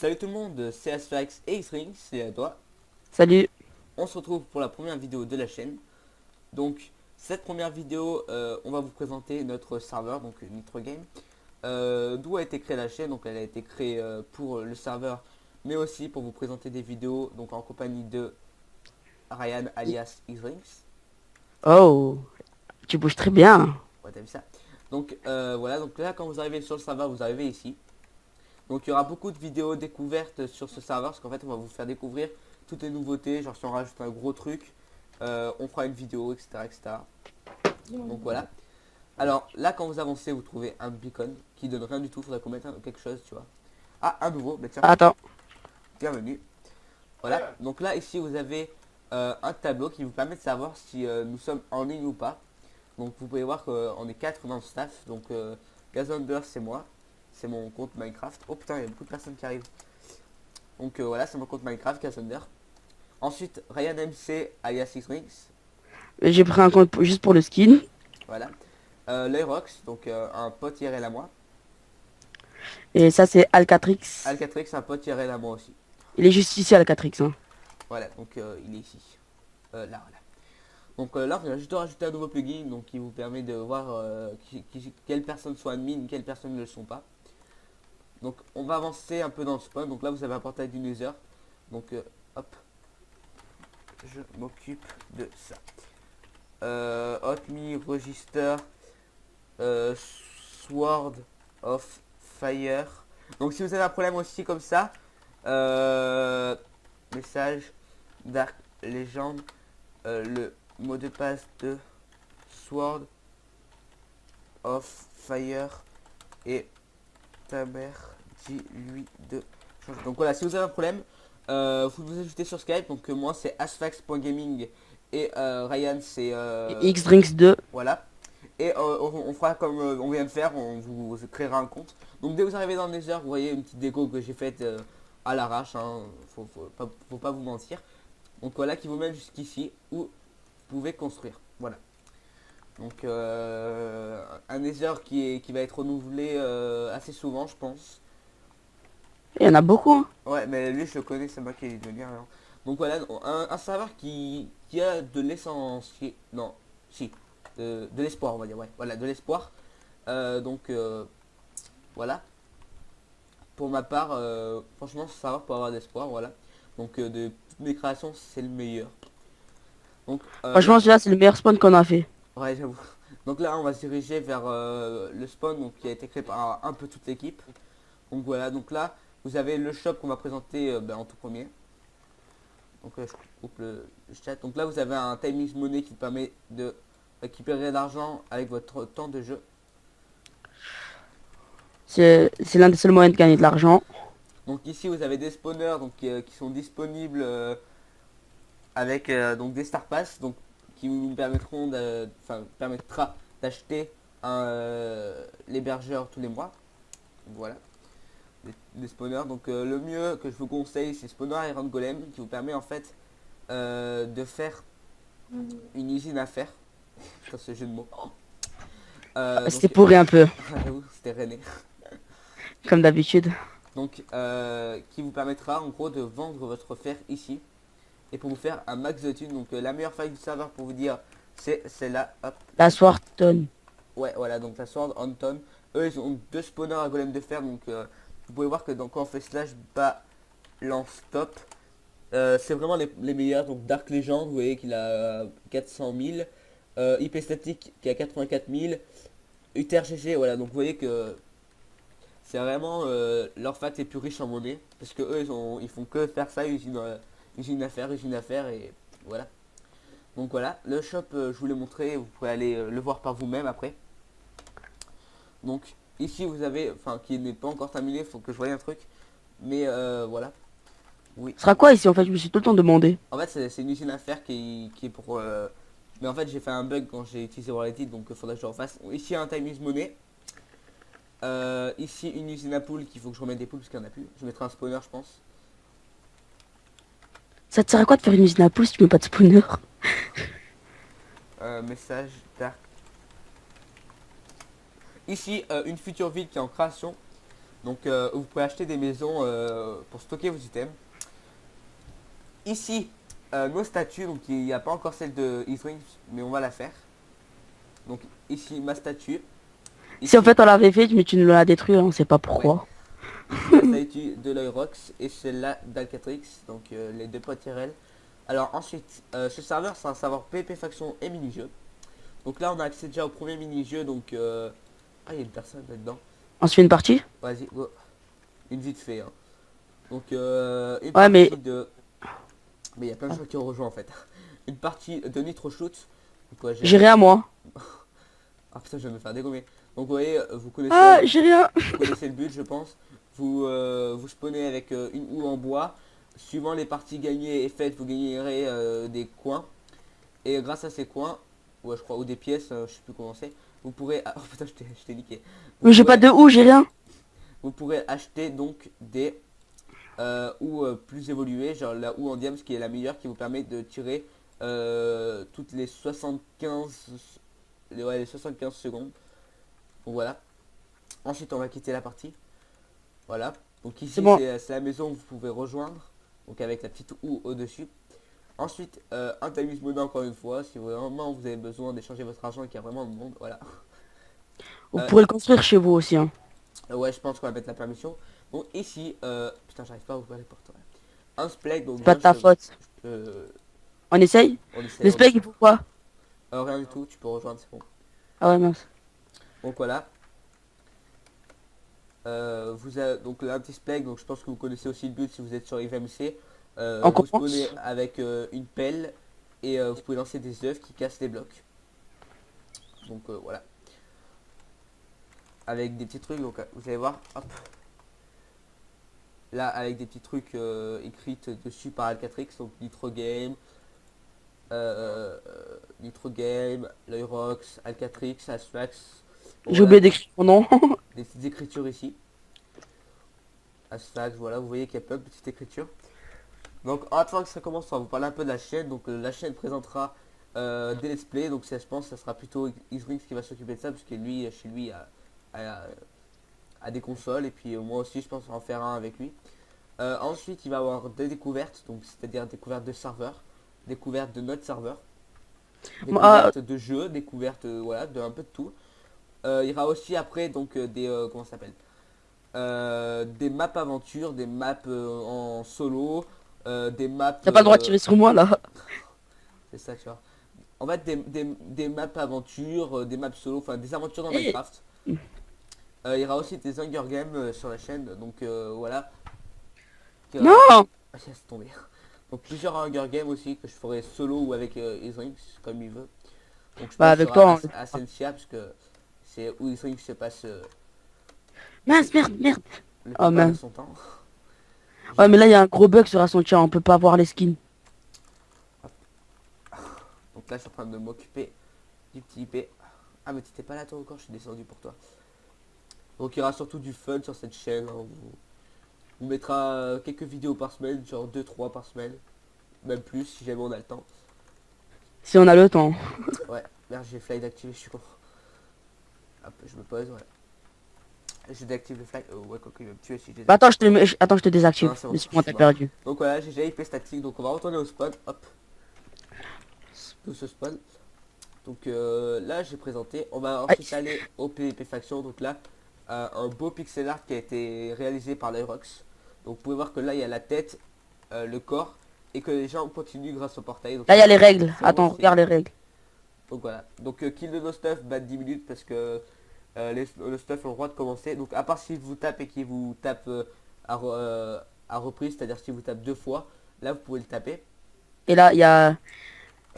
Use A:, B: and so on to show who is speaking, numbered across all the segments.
A: Salut tout le monde, c'est Asphax et Xrings, c'est à toi.
B: Salut.
A: On se retrouve pour la première vidéo de la chaîne. Donc cette première vidéo, on va vous présenter notre serveur, donc notre game. D'où a été créée la chaîne, donc elle a été créée pour le serveur, mais aussi pour vous présenter des vidéos, donc en compagnie de Ryan alias Xrings.
B: Oh, tu bouges très bien.
A: Ouais, t'as vu ça. Donc voilà, donc là quand vous arrivez sur le serveur, vous arrivez ici. Donc il y aura beaucoup de vidéos découvertes sur ce serveur, parce qu'en fait on va vous faire découvrir toutes les nouveautés, genre si on rajoute un gros truc, on fera une vidéo, etc. etc. Donc voilà. Alors là quand vous avancez, vous trouvez un beacon qui donne rien du tout, faudrait qu'on mette quelque chose, tu vois. Ah, un nouveau, bah tiens,
B: Attends.
A: bienvenue. Voilà, donc là ici vous avez un tableau qui vous permet de savoir si nous sommes en ligne ou pas. Donc vous pouvez voir qu'on est 4 dans le staff, donc Gazunder c'est moi, c'est mon compte Minecraft. Oh putain, il y a beaucoup de personnes qui arrivent. Donc voilà, c'est mon compte Minecraft, Gazunder. Ensuite, Ryan MC alias Xrings,
B: J'ai pris un compte juste pour le skin.
A: voilà. Lerox, donc un pote IRL à moi.
B: Et ça, c'est Alcatrix.
A: Alcatrix, un pote IRL à moi aussi.
B: Il est juste ici, Alcatrix, hein.
A: Voilà, donc il est ici. Là, voilà. Donc là, on vient juste de rajouter un nouveau plugin donc, qui vous permet de voir quelles personnes sont admin, quelles personnes ne le sont pas. Donc on va avancer un peu dans le spawn. Donc là, vous avez un portail du Nether. Donc hop, je m'occupe de ça. Hotme Register Sword of Fire. Donc si vous avez un problème aussi comme ça, message Dark Legend, le mot de passe de Sword of Fire et ta mère dis-lui de changer. Donc voilà, si vous avez un problème, vous vous ajoutez sur Skype. Donc moi c'est asfax.gaming et Ryan c'est
B: Et X-Drinks 2.
A: voilà. Et on fera comme on vient de faire, on vous créera un compte. Donc dès que vous arrivez dans le Nether, vous voyez une petite déco que j'ai faite à l'arrache, hein. Faut pas vous mentir. Donc voilà qui vous mène jusqu'ici où vous pouvez construire. Voilà. Donc un Nether qui va être renouvelé assez souvent je pense.
B: Il y en a beaucoup, hein.
A: Ouais mais lui je le connais, c'est moi qui ai donné rien. Donc voilà, un serveur qui a de l'essence. Non, si. De l'espoir on va dire, ouais. Voilà, de l'espoir. Donc voilà. Pour ma part, franchement, ça va pour avoir d'espoir, voilà. Donc de toutes mes créations, c'est le meilleur. Donc
B: Franchement,
A: là,
B: celui-là, c'est le meilleur spawn qu'on a fait.
A: ouais, j'avoue. Donc là, on va se diriger vers le spawn, donc qui a été créé par un peu toute l'équipe. Donc voilà, donc là, vous avez le shop qu'on va présenter en tout premier. Donc je coupe le chat. Donc là, vous avez un timing money qui permet de récupérer de l'argent avec votre temps de jeu.
B: C'est l'un des seuls moyens de gagner de l'argent.
A: Donc ici, vous avez des spawners donc, qui sont disponibles avec donc des Star Pass donc qui vous permettront enfin permettra d'acheter l'hébergeur tous les mois. Voilà, des spawners. Donc le mieux que je vous conseille c'est Spawner Iron Golem qui vous permet en fait de faire une usine à fer sur ce jeu de mots.
B: C'était
A: Donc
B: pourri un peu,
A: j'avoue, c'était René.
B: comme d'habitude.
A: Donc qui vous permettra en gros de vendre votre fer ici et pour vous faire un max de thunes. Donc la meilleure faille du serveur pour vous dire c'est celle-là. Hop.
B: La Swarton.
A: Ouais, voilà, donc la Sword Anton. Eux, ils ont deux spawners à golem de fer. Donc vous pouvez voir que quand on fait slash bas lance stop, c'est vraiment les meilleurs. Donc Dark Legend, vous voyez qu'il a 400 000. IP statique qui a 84 000. UTRGG, voilà, donc vous voyez que c'est vraiment leur fat est plus riche en monnaie. Parce que eux, ils font que faire ça, usine à faire et voilà. Donc voilà, le shop, je vous l'ai montré, vous pouvez aller le voir par vous-même après. Donc ici vous avez, enfin qui n'est pas encore terminé, il faut que je voie un truc. Mais voilà, oui.
B: Ce sera quoi ici, en fait? Je me suis tout le temps demandé.
A: En fait c'est une usine à faire qui est pour... Mais en fait j'ai fait un bug quand j'ai utilisé Warlity, donc il faudrait que je le refasse. Ici un time is money. Ici une usine à poules qu'il faut que je remette des poules parce qu'il n'y en a plus. Je mettrai un spawner je pense.
B: Ça te sert à quoi de faire une usine à poules si tu mets pas de spawner?
A: Message dark. Ici une future ville qui est en création. Donc vous pouvez acheter des maisons pour stocker vos items. Ici, nos statues, donc il n'y a pas encore celle de Isring, mais on va la faire. Donc ici ma statue.
B: Si en
A: Ici,
B: fait on l'avait fait, mais tu nous l'as détruit, on sait pas
A: ouais.
B: pourquoi.
A: Ici la statue de l'Eurox et celle-là d'Alcatrix, donc les deux potes IRL. Alors ensuite, ce serveur c'est un serveur PvP faction et mini-jeu. Donc là on a accès déjà au premier mini-jeu, donc ah il y a une personne là-dedans.
B: On se fait une partie?
A: Vas-y, go. Une vite fait. Hein. Donc une
B: Ouais, mais
A: partie de... Mais il y a plein de gens qui ont rejoint en fait. Une partie de Nitro Shoot. Donc ouais,
B: j'ai rien moi.
A: Ah putain, je vais me faire dégommer. Donc vous voyez,
B: Ah, j'ai rien.
A: vous connaissez le but je pense. Vous spawnez avec une houe en bois. Suivant les parties gagnées et faites, vous gagnerez des coins. Et grâce à ces coins, ouais je crois, ou des pièces, je sais plus comment c'est, vous pourrez... Ah, oh putain, je t'ai niqué. Vous
B: Mais j'ai pas
A: pourrez,
B: de où, j'ai rien.
A: vous pourrez acheter donc des ou plus évolué, genre la ou en diams qui est la meilleure, qui vous permet de tirer toutes les 75 ouais, les 75 secondes. Donc voilà. Ensuite on va quitter la partie. Voilà. Donc
B: C'est
A: ici
B: bon.
A: c'est la maison que vous pouvez rejoindre. Donc avec la petite ou au dessus. Ensuite un time mode encore une fois. Si vraiment vous avez besoin d'échanger votre argent et qu'il y a vraiment de monde. Voilà.
B: Vous
A: Euh,
B: pourrez le construire chez vous aussi, hein.
A: ouais je pense qu'on va mettre la permission. Donc ici putain j'arrive pas à ouvrir les portes. Ouais. Un splag donc
B: C'est pas
A: bien
B: de ta faute. On essaye?
A: on essaie
B: Le spec, il faut quoi?
A: rien du tout, tu peux rejoindre, c'est bon.
B: Ah ouais, mince.
A: Donc voilà. Vous avez donc un petit spec, donc je pense que vous connaissez aussi le but si vous êtes sur IVMC.
B: On
A: Vous spawnez
B: commence.
A: avec une pelle et vous pouvez lancer des œufs qui cassent les blocs. Donc voilà. Avec des petits trucs, donc vous allez voir, hop. Là avec des petits trucs écrits dessus par Alcatrix, donc Nitro Game, Nitro Game, L'Eurox, Alcatrix, Asfax. Bon,
B: J'ai
A: voilà,
B: oublié d'écrire mon nom.
A: des petites écritures ici. Asfax, voilà, vous voyez qu'il y a plein de petites écritures. Donc en attendant que ça commence, on va vous parler un peu de la chaîne. Donc la chaîne présentera des let's play. Donc ça, je pense que ça sera plutôt Xrings qui va s'occuper de ça, parce que lui, chez lui, a des consoles. Et puis moi aussi, je pense en faire un avec lui. Ensuite, il va avoir des découvertes, donc c'est-à-dire découvertes de serveurs, découvertes de notre serveur,
B: Moi,
A: découvertes de jeux, découvertes voilà, de un peu de tout. Il y aura aussi après donc des comment ça s'appelle des maps aventures, des maps en solo, des maps
B: t'as pas le droit de tirer sur moi là.
A: c'est ça tu vois. En fait des maps aventures, des maps solo, enfin des aventures dans
B: Eh,
A: Minecraft. Il y aura aussi des Hunger Games sur la chaîne, donc voilà.
B: non!
A: Ah, c'est tombé. Donc plusieurs Hunger Games aussi que je ferai solo ou avec Isrinx comme il veut. Donc je
B: Bah
A: pense qu'il y
B: avec
A: aura
B: toi, on...
A: Ascensia parce que c'est où Isrinx se passe
B: Mince, merde, merde.
A: la
B: Oh
A: plupart de
B: mince.
A: son temps.
B: Ouais, mais là, il y a un gros bug sur Ascentia, on peut pas voir les skins.
A: Donc là je suis en train de m'occuper du petit IP. Ah mais t'étais pas là toi encore, je suis descendu pour toi. Donc il y aura surtout du fun sur cette chaîne. Hein. On mettra quelques vidéos par semaine, genre 2-3 par semaine. Même plus si jamais on a le temps.
B: Si on a le temps.
A: Ouais, merde j'ai fly d'activer, je suis con. Hop, je me pose, ouais. J'ai déactivé le fly. Ouais, quoi qu'il va me tuer si j'ai
B: Bah attends,
A: désactivé.
B: attends, je te désactive.
A: Non, c'est bon,
B: Mais
A: je
B: sinon,
A: suis
B: t'as
A: mort.
B: perdu.
A: Donc voilà, j'ai déjà IP statique, donc on va retourner au spawn. Hop, tout ce spawn. Donc là j'ai présenté, on va
B: Aïe.
A: ensuite aller au PvP faction. Donc là un beau pixel art qui a été réalisé par l'Aerox. Donc vous pouvez voir que là il y a la tête, le corps, et que les gens continuent grâce au portail. Donc
B: Là, il y a les règles.
A: c'est vraiment
B: Attends,
A: stylé.
B: regarde les règles.
A: Donc voilà, donc kill de nos stuff bat 10 minutes parce que le stuff ont le droit de commencer. Donc à part si vous tapez et qui vous tape à reprise, c'est à dire si vous tapez deux fois, là vous pouvez le taper.
B: Et là, il y a...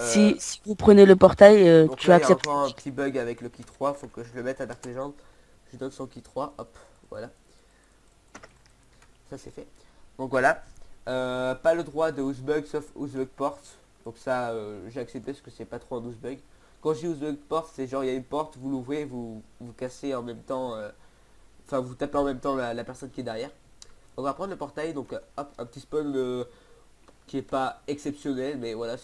A: Euh,
B: Si vous prenez le portail,
A: donc
B: tu
A: là il y a
B: acceptes.
A: encore un petit bug avec le key 3, faut que je le mette à Dark Legend. Je donne son key 3, hop, voilà. Ça c'est fait. Donc voilà. Pas le droit de housebug sauf housebug port. Donc ça j'ai accepté parce que c'est pas trop un housebug. Quand je dis housebug port, c'est genre il y a une porte, vous l'ouvrez, vous cassez en même temps. Enfin vous tapez en même temps la personne qui est derrière. On va prendre le portail, donc hop, un petit spawn qui est pas exceptionnel, mais voilà,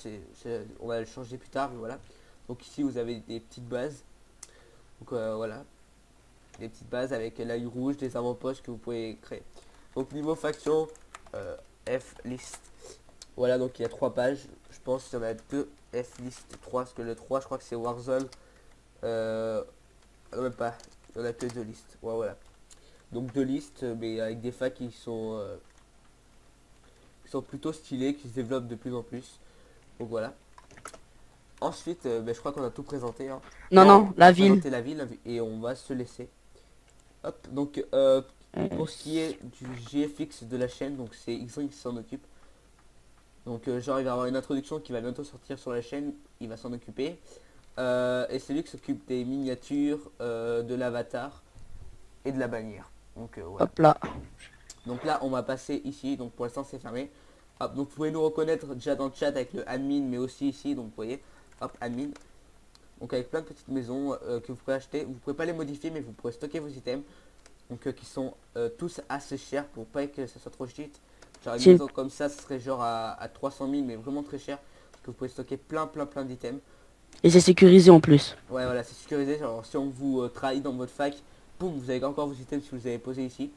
A: on va le changer plus tard, mais voilà. Donc ici vous avez des petites bases. Donc voilà. des petites bases avec l'œil rouge, des avant-postes que vous pouvez créer. Donc niveau faction, F-list. Voilà, donc il y a 3 pages. Je pense qu'il y en a 2 F-list 3, parce que le 3 je crois que c'est Warzone. Non, même pas, il n'y en a que 2 listes. Ouais, voilà. Donc 2 listes, mais avec des facs qui sont plutôt stylés, qui se développent de plus en plus. Donc voilà. Ensuite, je crois qu'on a tout présenté. Hein.
B: Non,
A: Non,
B: non,
A: on
B: la
A: va
B: ville.
A: présenter la ville et on va se laisser. Hop, donc pour ce qui est du GFX de la chaîne, donc c'est Xring qui s'en occupe. Donc genre il va y avoir une introduction qui va bientôt sortir sur la chaîne, il va s'en occuper. Et c'est lui qui s'occupe des miniatures, de l'avatar et de la bannière. Donc voilà.
B: Hop là.
A: Donc là on va passer ici, donc pour l'instant c'est fermé. Hop, donc vous pouvez nous reconnaître déjà dans le chat avec le admin, mais aussi ici, donc vous voyez, hop, admin. Donc avec plein de petites maisons que vous pourrez acheter. Vous pouvez pas les modifier, mais vous pourrez stocker vos items. Donc qui sont tous assez chers pour pas que ça soit trop cheat. Genre une
B: Si-
A: maison comme ça, ce serait genre à 300 000, mais vraiment très cher. Parce que vous pouvez stocker plein d'items.
B: Et c'est sécurisé en plus.
A: Ouais, voilà, c'est sécurisé. Genre si on vous trahit dans votre fac, boum, vous avez encore vos items si vous les avez posés ici.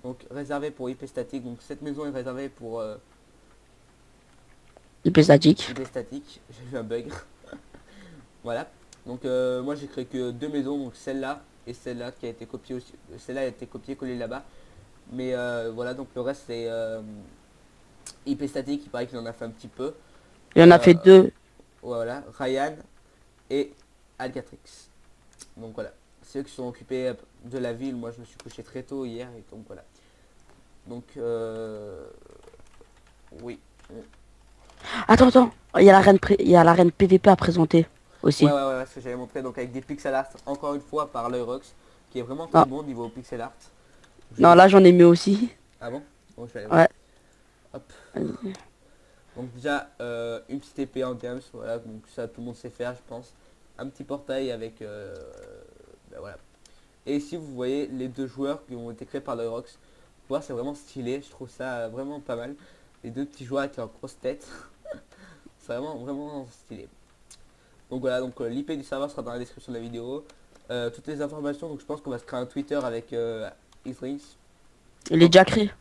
A: Donc réservé pour IP statique. Donc cette maison est réservée pour
B: IP statique.
A: IP statique. J'ai eu un bug. Voilà. Donc moi j'ai créé que 2 maisons, donc celle-là et celle-là qui a été copiée aussi. Celle-là a été copiée collée là-bas. Mais voilà, donc le reste c'est IP statique, il paraît qu'il en a fait un petit peu.
B: Il en a fait 2.
A: Voilà, Ryan et Alcatrix. Donc voilà, c'est eux qui sont occupés de la ville. Moi je me suis couché très tôt hier et donc voilà. Donc oui.
B: Attends. Il y a il y a l'arène PVP à présenter aussi.
A: Ouais, ce que j'avais montré, donc avec des pixel art encore une fois par l'Eurox, qui est vraiment très
B: Ah.
A: bon niveau pixel art.
B: Non, là j'en ai mis aussi.
A: Ah bon, je vais aller voir.
B: Ouais.
A: Hop. Donc déjà une petite épée en diams, voilà, donc ça tout le monde sait faire je pense. Un petit portail avec voilà. Et ici vous voyez les 2 joueurs qui ont été créés par l'Eurox. Voir c'est vraiment stylé, je trouve ça vraiment pas mal. Les 2 petits joueurs avec leur grosse tête. C'est vraiment stylé. Donc voilà, donc l'IP du serveur sera dans la description de la vidéo. Toutes les informations, donc je pense qu'on va se créer un Twitter avec Xrings.
B: Il est déjà créé.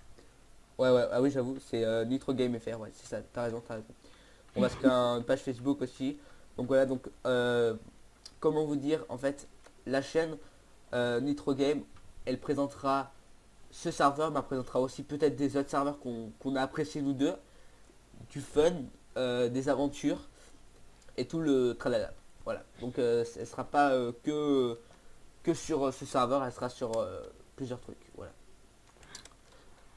A: Ouais, ah oui j'avoue, c'est Nitro Game FR, ouais, c'est ça, t'as raison. On va se créer une page Facebook aussi. Donc voilà, donc comment vous dire, en fait, la chaîne Nitro Game, elle présentera ce serveur, mais elle présentera aussi peut-être des autres serveurs qu'on a appréciés nous deux, du fun, des aventures et tout le tralala. Voilà, donc elle sera pas que sur ce serveur, elle sera sur plusieurs trucs. Voilà.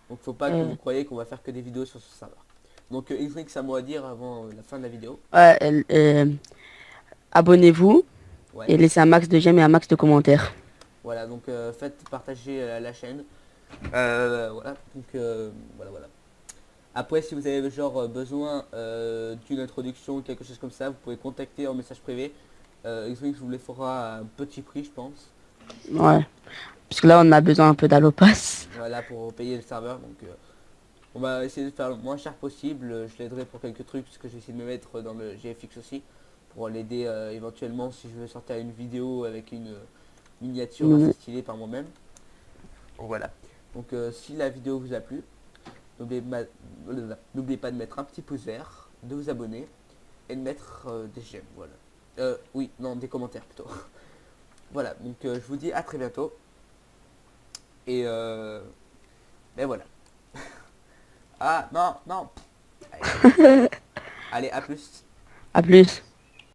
A: Donc faut pas que vous croyez qu'on va faire que des vidéos sur ce serveur. Donc Xrix, à moi à dire avant la fin de la vidéo.
B: Ouais, abonnez-vous
A: Ouais.
B: et laissez un max de j'aime et un max de commentaires.
A: Voilà, donc faites partager la chaîne. Voilà, donc voilà. Après, si vous avez genre besoin d'une introduction ou quelque chose comme ça, vous pouvez contacter en message privé. Xrix vous les fera à un petit prix, je pense.
B: Ouais. Parce que là on a besoin un peu d'allopass.
A: Voilà, pour payer le serveur. Donc on va essayer de faire le moins cher possible. Je l'aiderai pour quelques trucs, parce que j'ai essayé de me mettre dans le GFX aussi. Pour l'aider éventuellement si je veux sortir une vidéo avec une miniature assez stylée par moi-même. Donc voilà. Donc si la vidéo vous a plu, n'oubliez pas de mettre un petit pouce vert, de vous abonner et de mettre des j'aime. Voilà. Oui, non, des commentaires plutôt. Voilà, donc je vous dis à très bientôt. Et voilà. Ah non. Allez, à plus.
B: À plus.